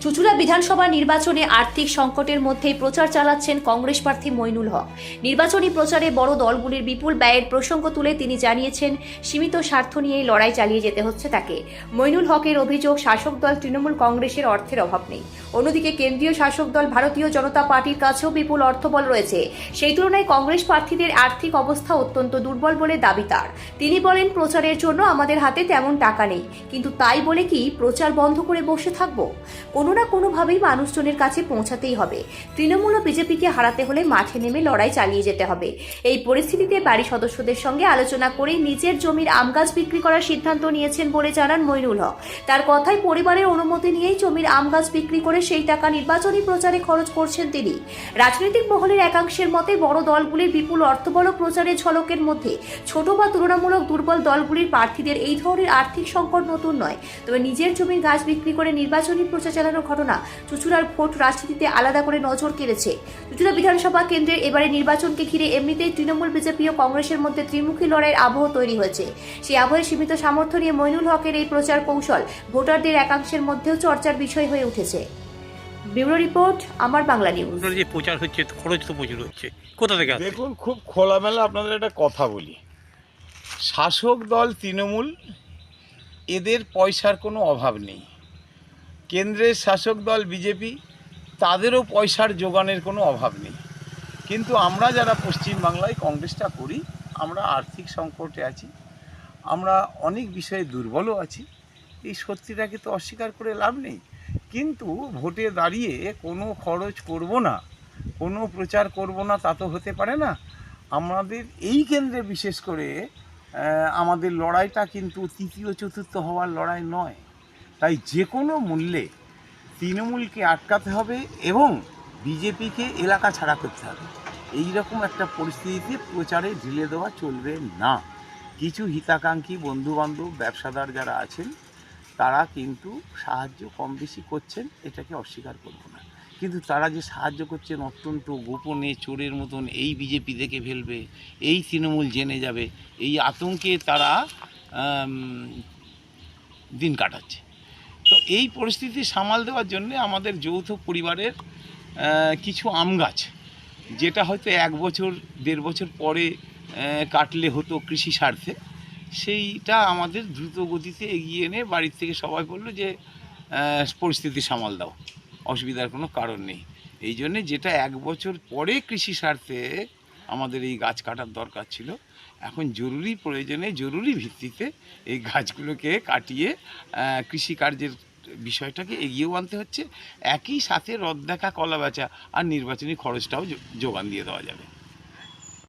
চুঁচুড়া বিধানসভা নির্বাচনে আর্থিক সংকটের মধ্যেই প্রচার চালাচ্ছেন কংগ্রেস প্রার্থী মইনুল হক। নির্বাচনী প্রচারে বড় দলগুলির বিপুল ব্যয়ের প্রসঙ্গ তুলে তিনি জানিয়েছেন, সীমিত স্বার্থ নিয়েই লড়াই চালিয়ে যেতে হচ্ছে তাকে। মইনুল হকের অভিযোগ, শাসক দল তৃণমূল কংগ্রেসের অর্থের অভাব নেই। অন্যদিকে কেন্দ্রীয় শাসক দল ভারতীয় জনতা পার্টির কাছেও বিপুল অর্থবল রয়েছে। সেই তুলনায় কংগ্রেস প্রার্থীদের আর্থিক অবস্থা অত্যন্ত দুর্বল বলে দাবি তার। তিনি বলেন, প্রচারের জন্য আমাদের হাতে তেমন টাকা নেই, কিন্তু তাই বলে কি প্রচার বন্ধ করে বসে থাকবো? কোনো না কোনোভাবেই মানুষজনের কাছে পৌঁছাতেই হবে। তৃণমূল ও বিজেপিকে হারাতে হলে মাঠে নেমে লড়াই চালিয়ে যেতে হবে। এই পরিস্থিতিতে বাড়ির সদস্যদের সঙ্গে আলোচনা করেই নিজের জমির আম গাছ বিক্রি করার সিদ্ধান্ত নিয়েছেন বলে জানান মইনুল হক। তার কথায় পরিবারের অনুমতি নিয়েই জমির আম গাছ বিক্রি করে সেই টাকা নির্বাচনী প্রচারে খরচ করছেন তিনি। রাজনৈতিক মহলের একাংশের মতে বড় দলগুলির বিপুল অর্থবল প্রচারের ঝলকের মধ্যে ছোট বা তুলনামূলক দুর্বল দলগুলির প্রার্থীদের এই ধরনের আর্থিক সংকট নতুন নয়। তবে নিজের জমির গাছ বিক্রি করে নির্বাচনী প্রচার চালানোর ঘটনা চুঁচুড়ার ভোট রাজনীতিতে আলাদা করে নজর কেড়েছে। চুঁচুড়া বিধানসভা কেন্দ্রের এবারে নির্বাচনকে ঘিরে এমনিতেই তৃণমূল, বিজেপি ও কংগ্রেসের মধ্যে ত্রিমুখী লড়াইয়ের আবহ তৈরি হয়েছে। সেই আবহে সীমিত সামর্থ্য নিয়ে মইনুল হকের এই প্রচার কৌশল ভোটারদের একাংশের মধ্যেও চর্চার বিষয় হয়ে উঠেছে। ব্যুরো রিপোর্ট, আমার বাংলা নিউজ। যে প্রচার হচ্ছে, খরচ তো প্রচুর হচ্ছে, কোথা থেকে আসছে? দেখুন, খুব খোলামেলা আপনাদের একটা কথা বলি। শাসক দল তৃণমূল, এদের পয়সার কোনো অভাব নেই। কেন্দ্রের শাসক দল বিজেপি, তাদেরও পয়সার যোগানের কোনো অভাব নেই। কিন্তু আমরা যারা পশ্চিমবাংলায় কংগ্রেসটা করি, আমরা আর্থিক সংকটে আছি, আমরা অনেক বিষয়ে দুর্বলও আছি। এই সত্যিটাকে তো অস্বীকার করে লাভ নেই। কিন্তু ভোটে দাঁড়িয়ে কোনো খরচ করব না, কোনো প্রচার করব না, তা তো হতে পারে না। আমাদের এই কেন্দ্রে বিশেষ করে আমাদের লড়াইটা কিন্তু তৃতীয় চতুর্থ হওয়ার লড়াই নয়। তাই যে কোনো মূল্যে তৃণমূলকে আটকাতে হবে এবং বিজেপিকে এলাকা ছাড়া করতে হবে। এই রকম একটা পরিস্থিতিতে প্রচারে ঢিলে দেওয়া চলবে না। কিছু হিতাকাঙ্ক্ষী বন্ধুবান্ধব, ব্যবসাদার যারা আছেন, তারা কিন্তু সাহায্য কম বেশি করছেন, এটাকে অস্বীকার করব না। কিন্তু তারা যে সাহায্য করছেন অত্যন্ত গোপনে, চোরের মতন, এই বিজেপি দেখে ফেলবে, এই তৃণমূল জেনে যাবে, এই আতঙ্কে তারা দিন কাটাচ্ছে। তো এই পরিস্থিতি সামাল দেওয়ার জন্যে আমাদের যৌথ পরিবারের কিছু আম গাছ, যেটা হয়তো 1 বছর 1.5 বছর পরে কাটলে হতো কৃষি স্বার্থে, সেইটা আমাদের দ্রুত গতিতে এগিয়ে এনে বাড়ির থেকে সবাই বললো যে পরিস্থিতি সামাল দাও, অসুবিধার কোনো কারণ নেই। এই জন্যে যেটা 1 বছর পরে কৃষি স্বার্থে আমাদের এই গাছ কাটার দরকার ছিল, এখন জরুরি প্রয়োজনে, জরুরি ভিত্তিতে এই গাছগুলোকে কাটিয়ে কৃষিকার্যের বিষয়টাকে এগিয়েও আনতে হচ্ছে। একই সাথে রদ দেখা, কলা বেচা আর নির্বাচনী খরচটাও যোগান দিয়ে দেওয়া যাবে।